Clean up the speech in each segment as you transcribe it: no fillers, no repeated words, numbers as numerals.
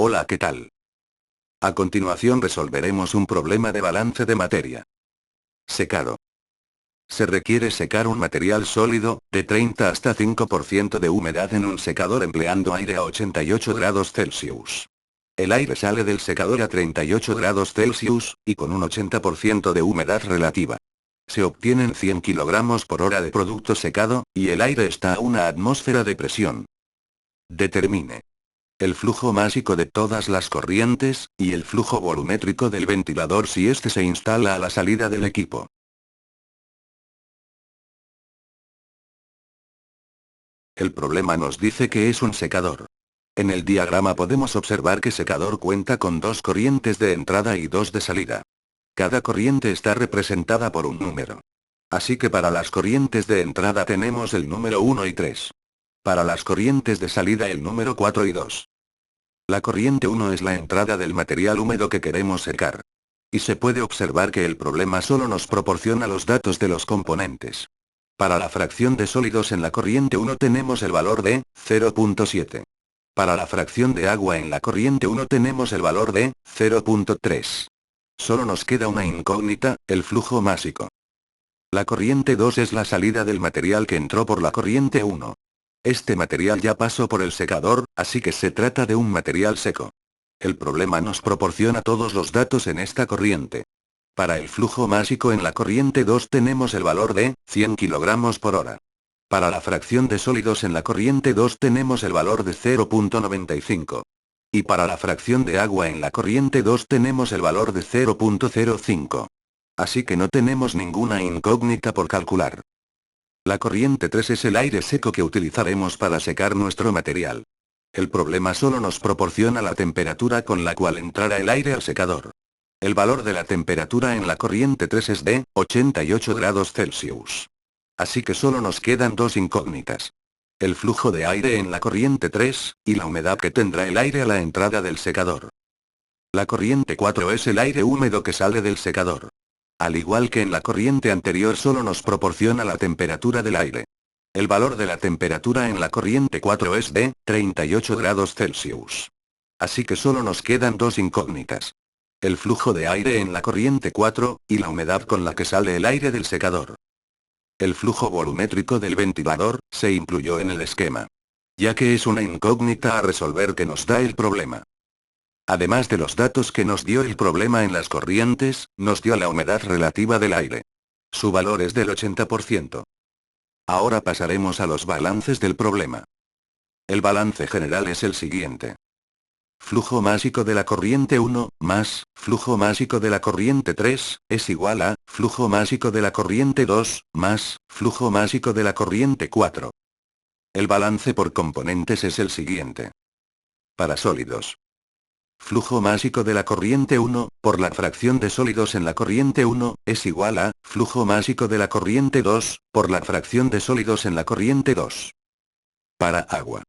Hola, ¿qué tal? A continuación resolveremos un problema de balance de materia. Secado. Se requiere secar un material sólido, de 30 hasta 5% de humedad en un secador empleando aire a 88 grados Celsius. El aire sale del secador a 38 grados Celsius, y con un 80% de humedad relativa. Se obtienen 100 kilogramos por hora de producto secado, y el aire está a una atmósfera de presión. Determine el flujo másico de todas las corrientes, y el flujo volumétrico del ventilador si éste se instala a la salida del equipo. El problema nos dice que es un secador. En el diagrama podemos observar que secador cuenta con dos corrientes de entrada y dos de salida. Cada corriente está representada por un número. Así que para las corrientes de entrada tenemos el número 1 y 3. Para las corrientes de salida el número 4 y 2. La corriente 1 es la entrada del material húmedo que queremos secar. Y se puede observar que el problema solo nos proporciona los datos de los componentes. Para la fracción de sólidos en la corriente 1 tenemos el valor de 0.7. Para la fracción de agua en la corriente 1 tenemos el valor de 0.3. Solo nos queda una incógnita, el flujo másico. La corriente 2 es la salida del material que entró por la corriente 1. Este material ya pasó por el secador, así que se trata de un material seco. El problema nos proporciona todos los datos en esta corriente. Para el flujo másico en la corriente 2 tenemos el valor de 100 kilogramos por hora. Para la fracción de sólidos en la corriente 2 tenemos el valor de 0.95. Y para la fracción de agua en la corriente 2 tenemos el valor de 0.05. Así que no tenemos ninguna incógnita por calcular. La corriente 3 es el aire seco que utilizaremos para secar nuestro material. El problema solo nos proporciona la temperatura con la cual entrará el aire al secador. El valor de la temperatura en la corriente 3 es de 88 grados Celsius. Así que solo nos quedan dos incógnitas. El flujo de aire en la corriente 3, y la humedad que tendrá el aire a la entrada del secador. La corriente 4 es el aire húmedo que sale del secador. Al igual que en la corriente anterior solo nos proporciona la temperatura del aire. El valor de la temperatura en la corriente 4 es de 38 grados Celsius. Así que solo nos quedan dos incógnitas. El flujo de aire en la corriente 4, y la humedad con la que sale el aire del secador. El flujo volumétrico del ventilador, se incluyó en el esquema. Ya que es una incógnita a resolver que nos da el problema. Además de los datos que nos dio el problema en las corrientes, nos dio la humedad relativa del aire. Su valor es del 80%. Ahora pasaremos a los balances del problema. El balance general es el siguiente. Flujo másico de la corriente 1, más, flujo másico de la corriente 3, es igual a, flujo másico de la corriente 2, más, flujo másico de la corriente 4. El balance por componentes es el siguiente. Para sólidos. Flujo másico de la corriente 1, por la fracción de sólidos en la corriente 1, es igual a, flujo másico de la corriente 2, por la fracción de sólidos en la corriente 2. Para agua.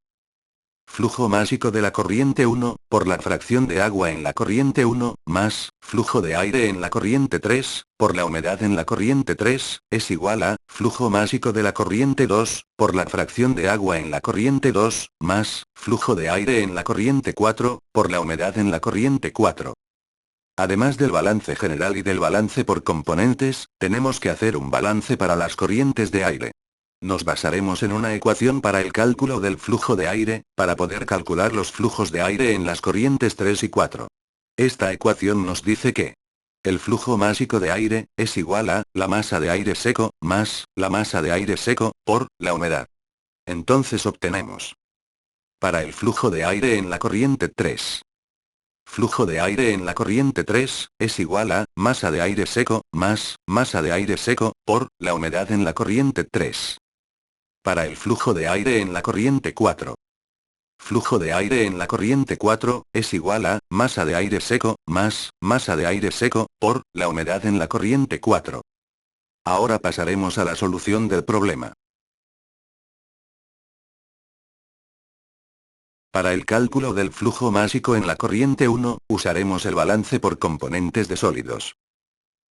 Flujo másico de la corriente 1, por la fracción de agua en la corriente 1, más, flujo de aire en la corriente 3, por la humedad en la corriente 3, es igual a, flujo másico de la corriente 2, por la fracción de agua en la corriente 2, más, flujo de aire en la corriente 4, por la humedad en la corriente 4. Además del balance general y del balance por componentes, tenemos que hacer un balance para las corrientes de aire. Nos basaremos en una ecuación para el cálculo del flujo de aire, para poder calcular los flujos de aire en las corrientes 3 y 4. Esta ecuación nos dice que el flujo másico de aire, es igual a, la masa de aire seco, más, la masa de aire seco, por, la humedad. Entonces obtenemos. Para el flujo de aire en la corriente 3. Flujo de aire en la corriente 3, es igual a, masa de aire seco, más, masa de aire seco, por, la humedad en la corriente 3. Para el flujo de aire en la corriente 4. Flujo de aire en la corriente 4, es igual a, masa de aire seco, más, masa de aire seco, por, la humedad en la corriente 4. Ahora pasaremos a la solución del problema. Para el cálculo del flujo másico en la corriente 1, usaremos el balance por componentes de sólidos.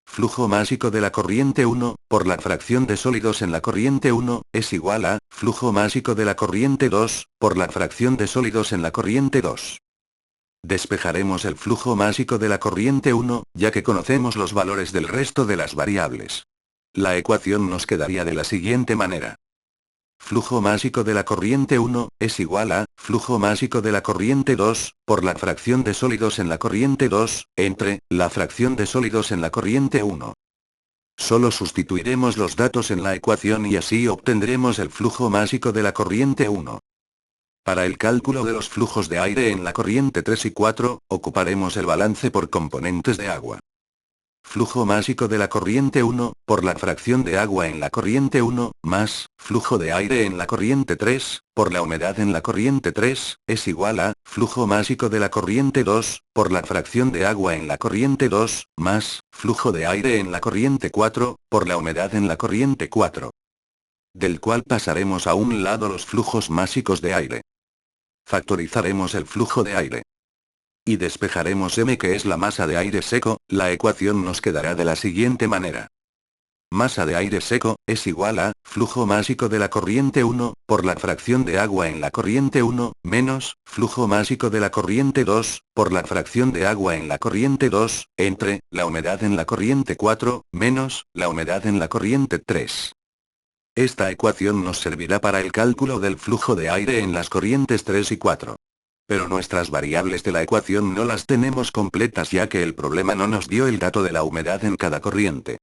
Flujo másico de la corriente 1, por la fracción de sólidos en la corriente 1, es igual a, flujo másico de la corriente 2, por la fracción de sólidos en la corriente 2. Despejaremos el flujo másico de la corriente 1, ya que conocemos los valores del resto de las variables. La ecuación nos quedaría de la siguiente manera. Flujo másico de la corriente 1, es igual a, flujo másico de la corriente 2, por la fracción de sólidos en la corriente 2, entre, la fracción de sólidos en la corriente 1. Solo sustituiremos los datos en la ecuación y así obtendremos el flujo másico de la corriente 1. Para el cálculo de los flujos de aire en la corriente 3 y 4, ocuparemos el balance por componentes de agua. Flujo másico de la corriente 1, por la fracción de agua en la corriente 1, más, flujo de aire en la corriente 3, por la humedad en la corriente 3, es igual a, flujo másico de la corriente 2, por la fracción de agua en la corriente 2, más, flujo de aire en la corriente 4, por la humedad en la corriente 4. Del cual pasaremos a un lado los flujos másicos de aire. Factorizaremos el flujo de aire. Y despejaremos m, que es la masa de aire seco. La ecuación nos quedará de la siguiente manera. Masa de aire seco, es igual a, flujo másico de la corriente 1, por la fracción de agua en la corriente 1, menos, flujo másico de la corriente 2, por la fracción de agua en la corriente 2, entre, la humedad en la corriente 4, menos, la humedad en la corriente 3. Esta ecuación nos servirá para el cálculo del flujo de aire en las corrientes 3 y 4. Pero nuestras variables de la ecuación no las tenemos completas, ya que el problema no nos dio el dato de la humedad en cada corriente.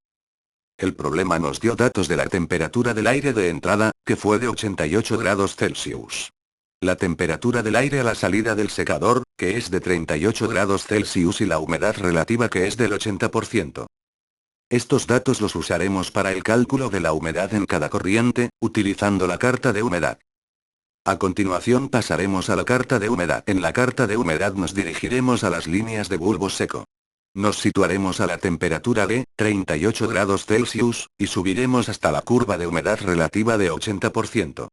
El problema nos dio datos de la temperatura del aire de entrada, que fue de 88 grados Celsius. La temperatura del aire a la salida del secador, que es de 38 grados Celsius, y la humedad relativa, que es del 80%. Estos datos los usaremos para el cálculo de la humedad en cada corriente, utilizando la carta de humedad. A continuación pasaremos a la carta de humedad. En la carta de humedad nos dirigiremos a las líneas de bulbo seco. Nos situaremos a la temperatura de 38 grados Celsius, y subiremos hasta la curva de humedad relativa de 80%.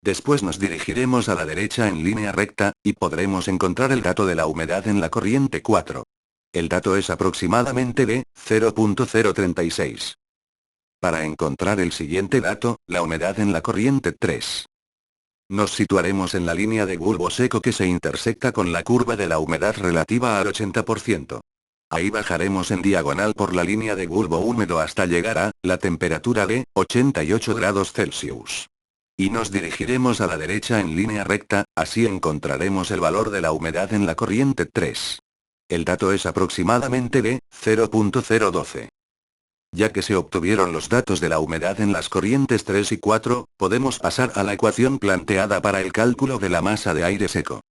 Después nos dirigiremos a la derecha en línea recta, y podremos encontrar el dato de la humedad en la corriente 4. El dato es aproximadamente de 0.036. Para encontrar el siguiente dato, la humedad en la corriente 3. Nos situaremos en la línea de bulbo seco que se intersecta con la curva de la humedad relativa al 80%. Ahí bajaremos en diagonal por la línea de bulbo húmedo hasta llegar a la temperatura de 88 grados Celsius. Y nos dirigiremos a la derecha en línea recta, así encontraremos el valor de la humedad en la corriente 3. El dato es aproximadamente de 0.012. Ya que se obtuvieron los datos de la humedad en las corrientes 3 y 4, podemos pasar a la ecuación planteada para el cálculo de la masa de aire seco.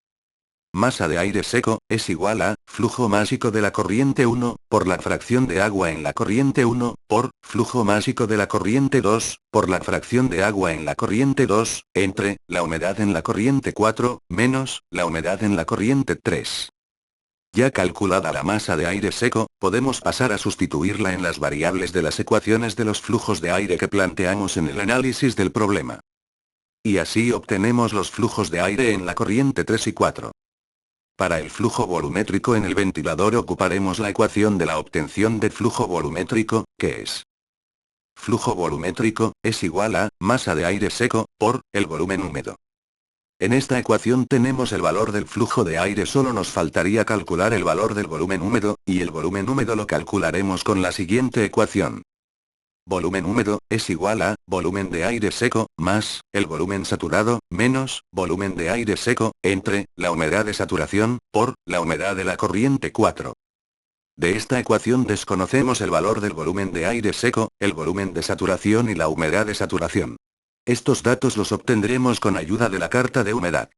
Masa de aire seco, es igual a, flujo másico de la corriente 1, por la fracción de agua en la corriente 1, por, flujo másico de la corriente 2, por la fracción de agua en la corriente 2, entre, la humedad en la corriente 4, menos, la humedad en la corriente 3. Ya calculada la masa de aire seco, podemos pasar a sustituirla en las variables de las ecuaciones de los flujos de aire que planteamos en el análisis del problema. Y así obtenemos los flujos de aire en la corriente 3 y 4. Para el flujo volumétrico en el ventilador ocuparemos la ecuación de la obtención de flujo volumétrico, que es: flujo volumétrico, es igual a, masa de aire seco, por, el volumen húmedo. En esta ecuación tenemos el valor del flujo de aire, solo nos faltaría calcular el valor del volumen húmedo, y el volumen húmedo lo calcularemos con la siguiente ecuación. Volumen húmedo, es igual a, volumen de aire seco, más, el volumen saturado, menos, volumen de aire seco, entre, la humedad de saturación, por, la humedad de la corriente 4. De esta ecuación desconocemos el valor del volumen de aire seco, el volumen de saturación y la humedad de saturación. Estos datos los obtendremos con ayuda de la carta de humedad.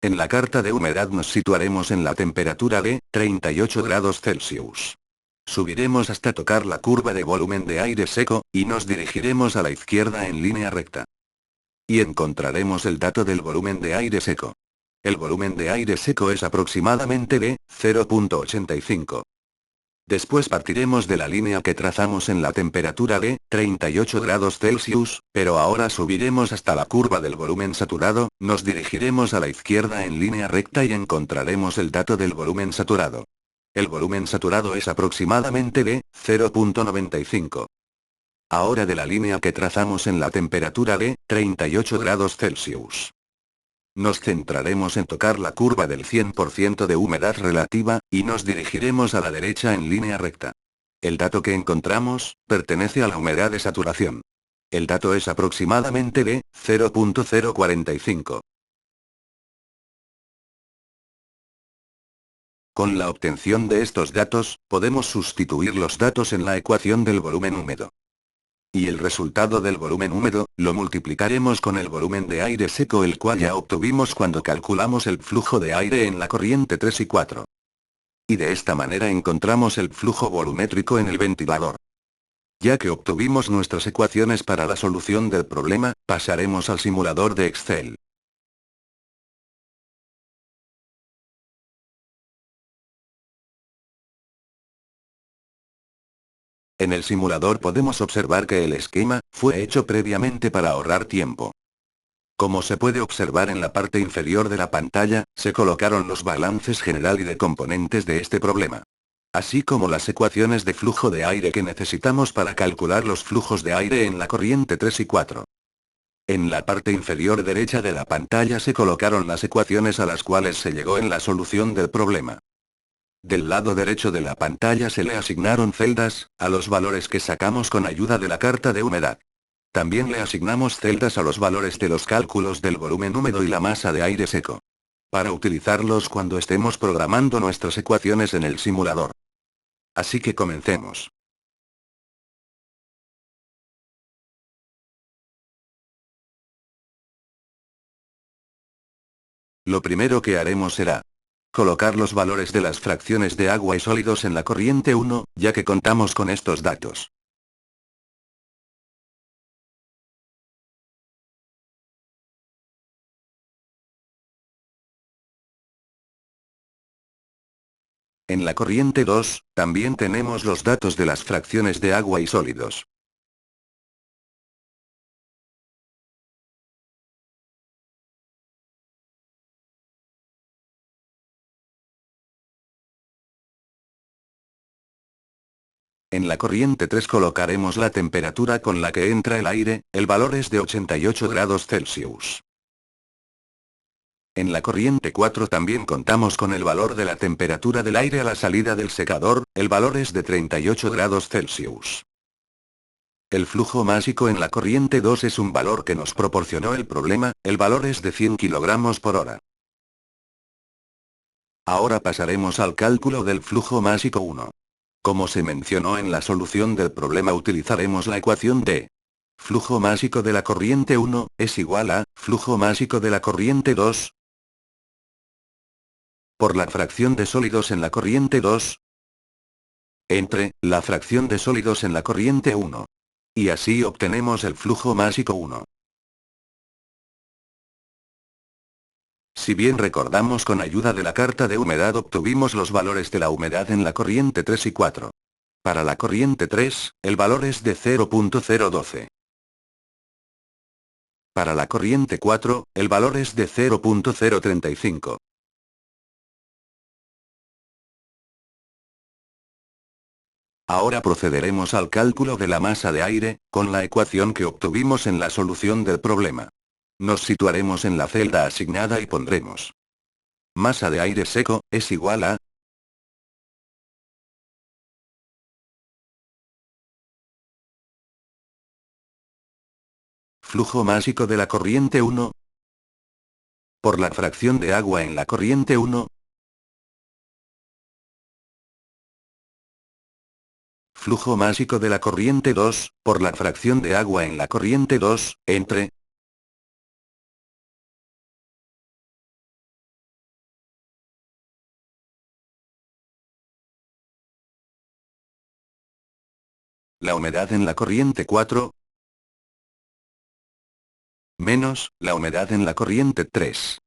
En la carta de humedad nos situaremos en la temperatura de 38 grados Celsius. Subiremos hasta tocar la curva de volumen de aire seco, y nos dirigiremos a la izquierda en línea recta. Y encontraremos el dato del volumen de aire seco. El volumen de aire seco es aproximadamente de 0.85. Después partiremos de la línea que trazamos en la temperatura de 38 grados Celsius, pero ahora subiremos hasta la curva del volumen saturado, nos dirigiremos a la izquierda en línea recta y encontraremos el dato del volumen saturado. El volumen saturado es aproximadamente de 0.95. Ahora de la línea que trazamos en la temperatura de 38 grados Celsius. Nos centraremos en tocar la curva del 100% de humedad relativa, y nos dirigiremos a la derecha en línea recta. El dato que encontramos, pertenece a la humedad de saturación. El dato es aproximadamente de 0.045. Con la obtención de estos datos, podemos sustituir los datos en la ecuación del volumen húmedo. Y el resultado del volumen húmedo, lo multiplicaremos con el volumen de aire seco, el cual ya obtuvimos cuando calculamos el flujo de aire en la corriente 3 y 4. Y de esta manera encontramos el flujo volumétrico en el ventilador. Ya que obtuvimos nuestras ecuaciones para la solución del problema, pasaremos al simulador de Excel. En el simulador podemos observar que el esquema fue hecho previamente para ahorrar tiempo. Como se puede observar en la parte inferior de la pantalla, se colocaron los balances general y de componentes de este problema, así como las ecuaciones de flujo de aire que necesitamos para calcular los flujos de aire en la corriente 3 y 4. En la parte inferior derecha de la pantalla se colocaron las ecuaciones a las cuales se llegó en la solución del problema. Del lado derecho de la pantalla se le asignaron celdas a los valores que sacamos con ayuda de la carta de humedad. También le asignamos celdas a los valores de los cálculos del volumen húmedo y la masa de aire seco, para utilizarlos cuando estemos programando nuestras ecuaciones en el simulador. Así que comencemos. Lo primero que haremos será colocar los valores de las fracciones de agua y sólidos en la corriente 1, ya que contamos con estos datos. En la corriente 2, también tenemos los datos de las fracciones de agua y sólidos. En la corriente 3 colocaremos la temperatura con la que entra el aire, el valor es de 88 grados Celsius. En la corriente 4 también contamos con el valor de la temperatura del aire a la salida del secador, el valor es de 38 grados Celsius. El flujo másico en la corriente 2 es un valor que nos proporcionó el problema, el valor es de 100 kilogramos por hora. Ahora pasaremos al cálculo del flujo másico 1. Como se mencionó en la solución del problema, utilizaremos la ecuación de flujo másico de la corriente 1, es igual a flujo másico de la corriente 2, por la fracción de sólidos en la corriente 2, entre la fracción de sólidos en la corriente 1. Y así obtenemos el flujo másico 1. Si bien recordamos, con ayuda de la carta de humedad obtuvimos los valores de la humedad en la corriente 3 y 4. Para la corriente 3, el valor es de 0.012. Para la corriente 4, el valor es de 0.035. Ahora procederemos al cálculo de la masa de aire, con la ecuación que obtuvimos en la solución del problema. Nos situaremos en la celda asignada y pondremos masa de aire seco, es igual a flujo másico de la corriente 1, por la fracción de agua en la corriente 1, flujo másico de la corriente 2, por la fracción de agua en la corriente 2, entre la humedad en la corriente 4, menos la humedad en la corriente 3.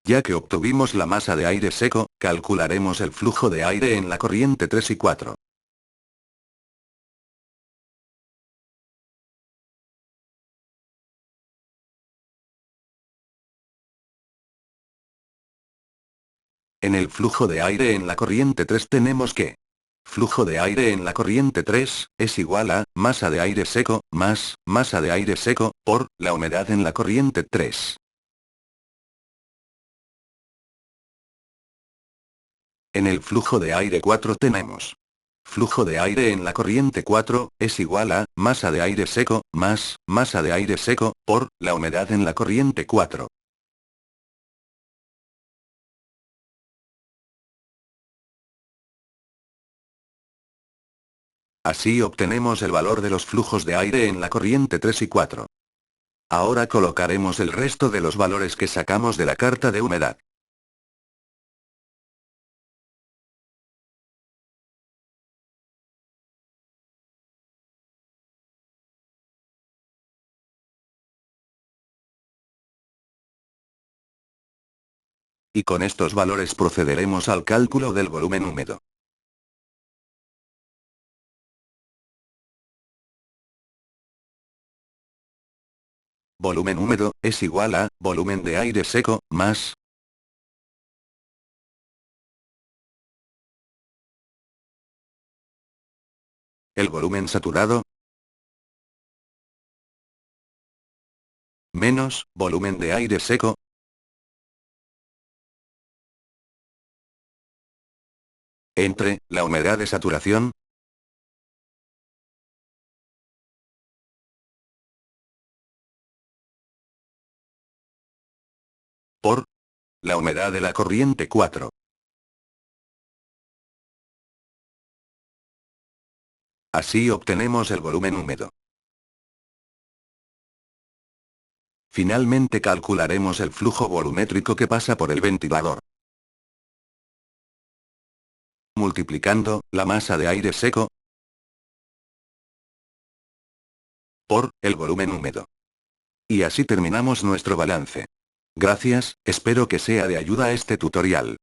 Ya que obtuvimos la masa de aire seco, calcularemos el flujo de aire en la corriente 3 y 4. En el flujo de aire en la corriente 3 tenemos que Flujo de aire en la corriente 3, es igual a, masa de aire seco, más, masa de aire seco, por, la humedad en la corriente 3. En el flujo de aire 4 tenemos. Flujo de aire en la corriente 4, es igual a, masa de aire seco, más, masa de aire seco, por, la humedad en la corriente 4. Así obtenemos el valor de los flujos de aire en la corriente 3 y 4. Ahora colocaremos el resto de los valores que sacamos de la carta de humedad. Y con estos valores procederemos al cálculo del volumen húmedo. Volumen húmedo, es igual a, volumen de aire seco, más, el volumen saturado, menos, volumen de aire seco, entre, la humedad de saturación, por, la humedad de la corriente 4. Así obtenemos el volumen húmedo. Finalmente calcularemos el flujo volumétrico que pasa por el ventilador. Multiplicando, la masa de aire seco, por, el volumen húmedo. Y así terminamos nuestro balance. Gracias, espero que sea de ayuda este tutorial.